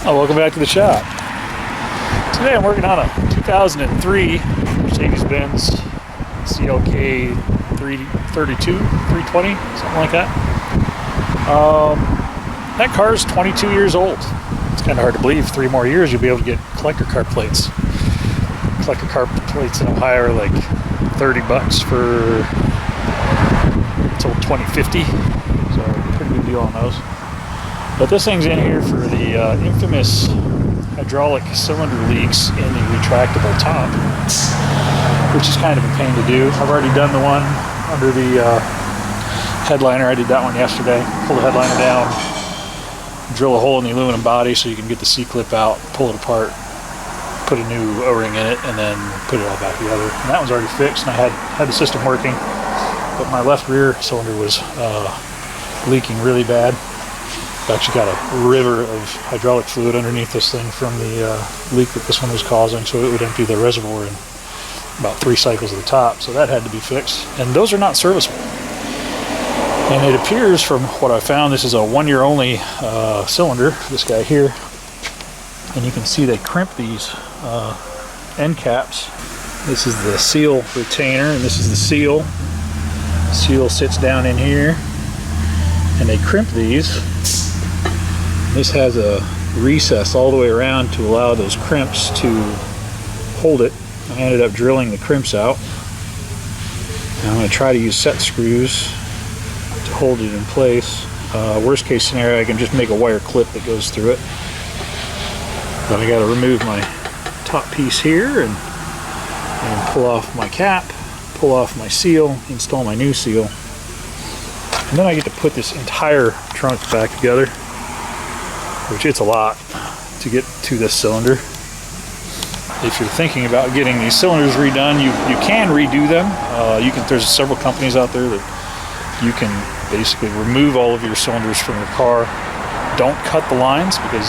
Oh, welcome back to the shop. Today I'm working on a 2003 Mercedes-Benz CLK 332, 320, something like that. That car is 22 years old. It's kind of hard to believe. 3 more years you'll be able to get collector car plates. Collector car plates in Ohio are like $30 for until 2050. So pretty good deal on those. But this thing's in here for the infamous hydraulic cylinder leaks in the retractable top, which is kind of a pain to do. I've already done the one under the headliner. I did that one yesterday. Pull the headliner down, drill a hole in the aluminum body so you can get the C-clip out, pull it apart, put a new O-ring in it, and then put it all back together. And that one's already fixed, and I had the system working, but my left rear cylinder was leaking really bad. I've actually got a river of hydraulic fluid underneath this thing from the leak that this one was causing, so it would empty the reservoir in about 3 cycles of the top, so that had to be fixed. And those are not serviceable. And it appears from what I found, this is a 1-year only cylinder, this guy here, and you can see they crimp these end caps. This is the seal retainer, and this is the seal. The seal sits down in here, and they crimp these. This has a recess all the way around to allow those crimps to hold it. I ended up drilling the crimps out. And I'm going to try to use set screws to hold it in place. Worst case scenario, I can just make a wire clip that goes through it. Then I got to remove my top piece here and pull off my cap, pull off my seal, install my new seal. And then I get to put this entire trunk back together, which it's a lot to get to this cylinder. If you're thinking about getting these cylinders redone, you can redo them. There's several companies out there that you can basically remove all of your cylinders from your car. Don't cut the lines, because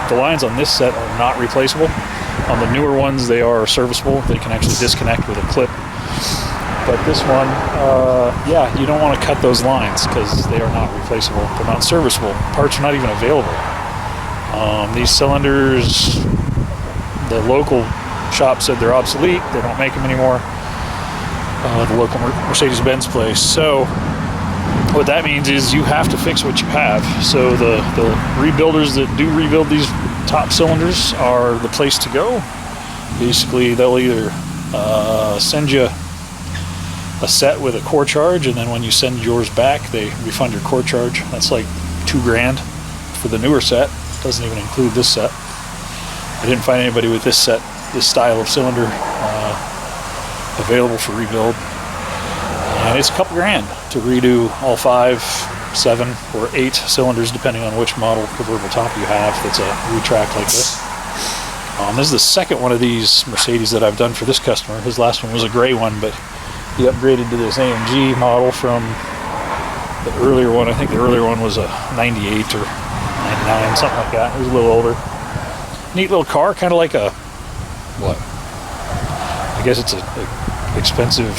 the lines on this set are not replaceable. On the newer ones, they are serviceable. They can actually disconnect with a clip. But this one, yeah, you don't want to cut those lines because they are not replaceable. They're not serviceable. Parts are not even available. These cylinders, the local shop said they're obsolete. They don't make them anymore. The local Mercedes-Benz place. So what that means is you have to fix what you have. So the rebuilders that do rebuild these top cylinders are the place to go. Basically, they'll either send you a set with a core charge, and then when you send yours back, they refund your core charge. That's like $2 grand for the newer set. Doesn't even include this set. I didn't find anybody with this set, this style of cylinder available for rebuild. And it's a couple grand to redo all 5, 7, or 8 cylinders, depending on which model convertible top you have that's a retract like this. This is the second one of these Mercedes that I've done for this customer. His last one was a gray one, but he upgraded to this AMG model from the earlier one. I think the earlier one was a 98 or 99, something like that. It was a little older. Neat little car, kind of like a, what? I guess it's a expensive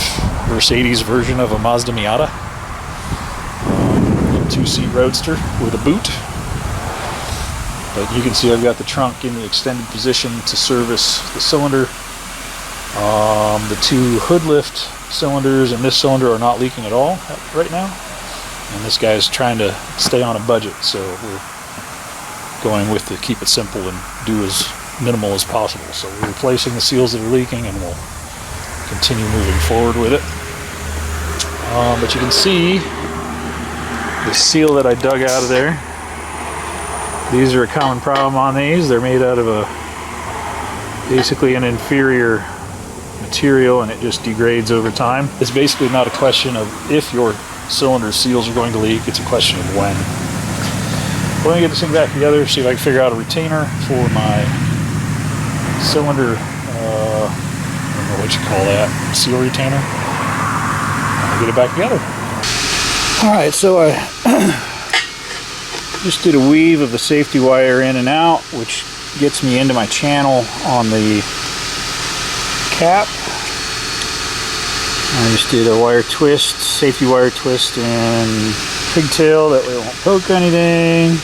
Mercedes version of a Mazda Miata. 2-seat roadster with a boot. But you can see I've got the trunk in the extended position to service the cylinder. The 2 hood lift cylinders and this cylinder are not leaking at all right now. And this guy's trying to stay on a budget, so we're going with the keep it simple and do as minimal as possible. So we're replacing the seals that are leaking, and we'll continue moving forward with it. But you can see the seal that I dug out of there. These are a common problem on these. They're made out of basically an inferior material, and it just degrades over time. It's basically not a question of if your cylinder seals are going to leak, it's a question of when. Let me get this thing back together, see if I can figure out a retainer for my cylinder, I don't know what you call that, seal retainer. I'll get it back together. Alright, so I just did a weave of the safety wire in and out, which gets me into my channel on the cap. I just did a wire twist, safety wire twist and pigtail, that way it won't poke anything.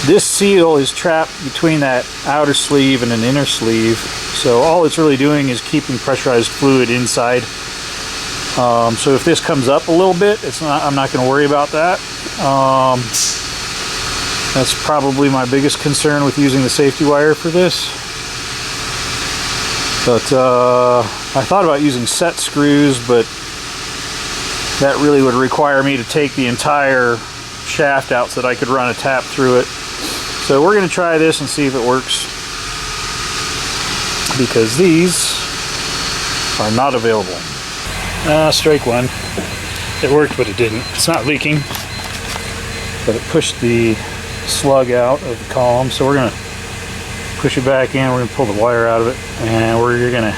This seal is trapped between that outer sleeve and an inner sleeve, so all it's really doing is keeping pressurized fluid inside. So if this comes up a little bit, I'm not going to worry about that. That's probably my biggest concern with using the safety wire for this. But I thought about using set screws, but that really would require me to take the entire shaft out so that I could run a tap through it. So we're going to try this and see if it works, because these are not available. Strike one. It worked, but it didn't. It's not leaking, but it pushed the slug out of the column. So we're going to push it back in. We're going to pull the wire out of it, and we're going to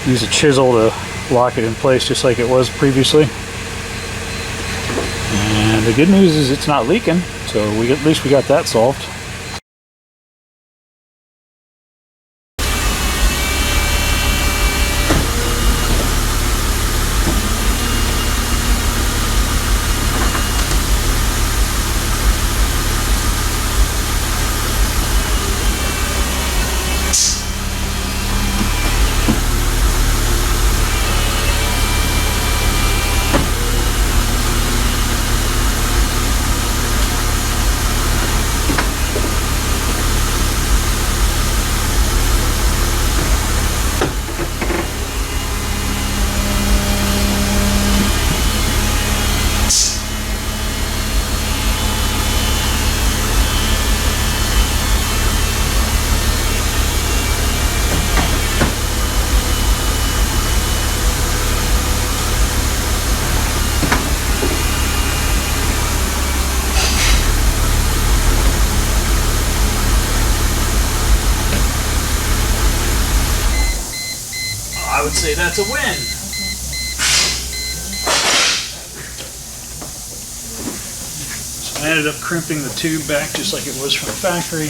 use a chisel to lock it in place just like it was previously. And the good news is it's not leaking, so at least we got that solved. I would say that's a win. So I ended up crimping the tube back just like it was from the factory.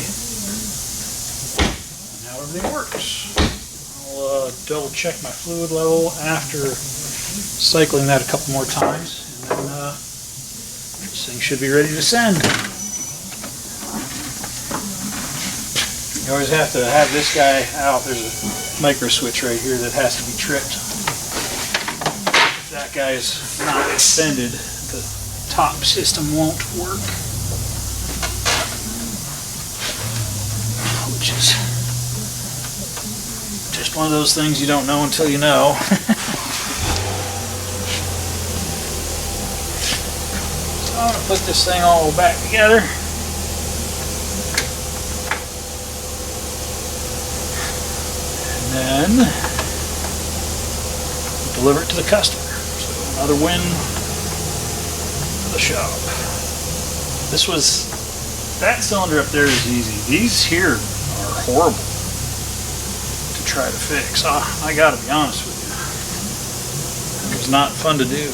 And now everything works. I'll double check my fluid level after cycling that a couple more times, and then this thing should be ready to send. You always have to have this guy out. There's a micro switch right here that has to be tripped. If that guy is not extended, the top system won't work. Which is just one of those things you don't know until you know. So I'm going to put this thing all back together. And then deliver it to the customer. So another win for the shop. That cylinder up there is easy. These here are horrible to try to fix. I gotta be honest with you. It was not fun to do.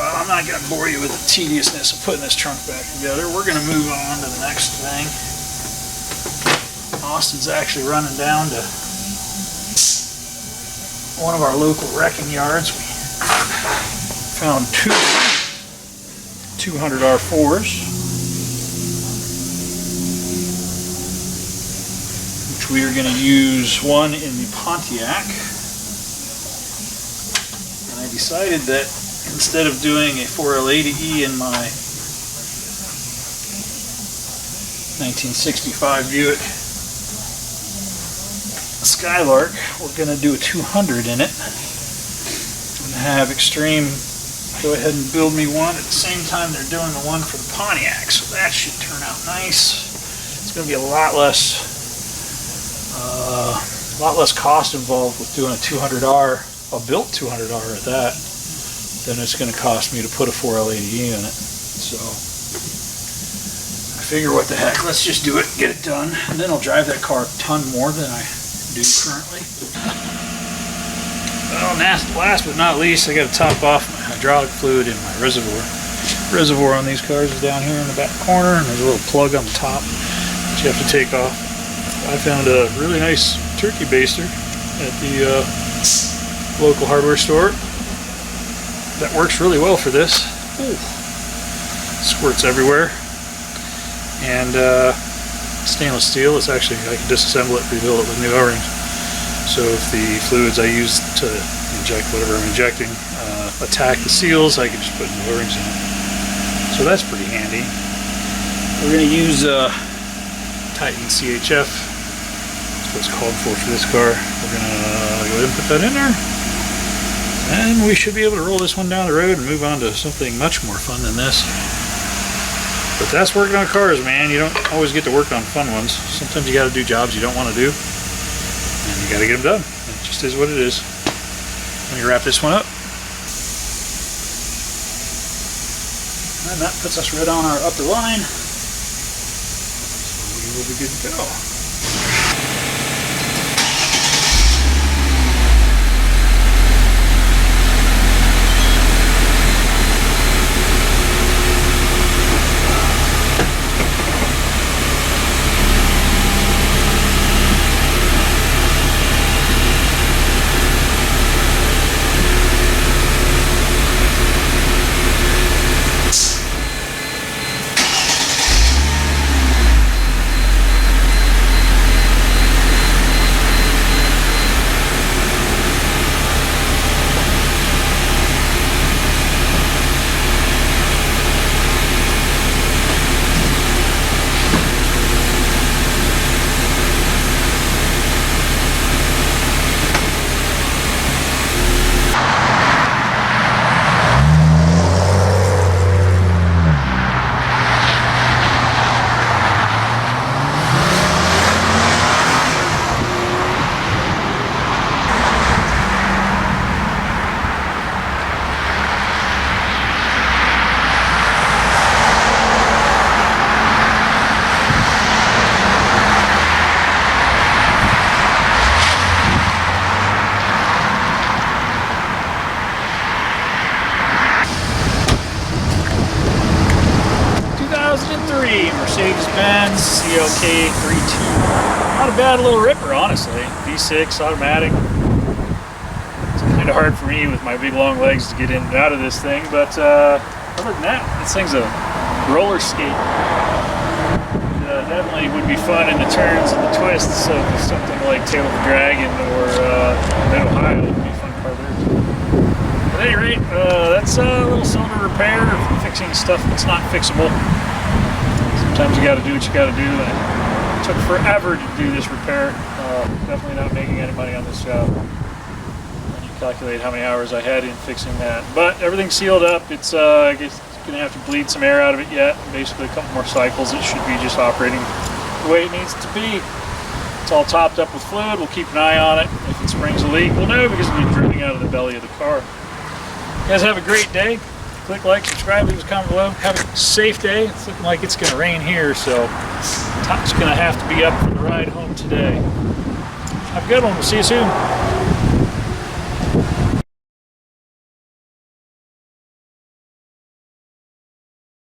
I'm not going to bore you with the tediousness of putting this trunk back together. We're going to move on to the next thing. Austin's actually running down to one of our local wrecking yards. We found two 200 R4s, which we are going to use one in the Pontiac. And I decided that instead of doing a 4L80E in my 1965 Buick Skylark, we're going to do a 200 in it and have Extreme go ahead and build me one at the same time they're doing the one for the Pontiac, so that should turn out nice. It's going to be a lot less cost involved with doing a 200R, a built 200R at that, than it's going to cost me to put a 4L80E in it. So I figure, what the heck, let's just do it, get it done, and then I'll drive that car a ton more than I do currently. Well, last but not least, I got to top off my hydraulic fluid in my reservoir. The reservoir on these cars is down here in the back corner, and there's a little plug on the top that you have to take off. I found a really nice turkey baster at the local hardware store. That works really well for this. Ooh. Squirts everywhere. And stainless steel. It's actually, I can disassemble it, rebuild it with new O-rings. So if the fluids I use to inject whatever I'm injecting attack the seals, I can just put new O-rings in it. So that's pretty handy. We're going to use Titan CHF. That's what it's called for this car. We're going to go ahead and put that in there. And we should be able to roll this one down the road and move on to something much more fun than this. But that's working on cars, man. You don't always get to work on fun ones. Sometimes you got to do jobs you don't want to do. And you got to get them done. It just is what it is. Let me wrap this one up. And that puts us right on our upper line. So we will be good to go. 2003 Mercedes-Benz CLK 3.2. Not a bad little ripper, honestly. V6 automatic. It's kind of hard for me with my big long legs to get in and out of this thing, but other than that, this thing's a roller skate. Definitely would be fun in the turns and the twists of something like Tail of the Dragon or Mid-Ohio. It would be fun car there too. At any rate, that's a little cylinder repair, fixing stuff that's not fixable. Sometimes you got to do what you got to do. It took forever to do this repair. Definitely not making any money on this job. When you calculate how many hours I had in fixing that, but everything's sealed up. It's I guess going to have to bleed some air out of it yet. Basically a couple more cycles. It should be just operating the way it needs to be. It's all topped up with fluid. We'll keep an eye on it. If it springs a leak, we'll know because it'll be dripping out of the belly of the car. You guys have a great day. Click like, subscribe, leave us a comment below. Have a safe day. It's looking like it's going to rain here, so top's going to have to be up for the ride home today. Have a good one. We'll see you soon.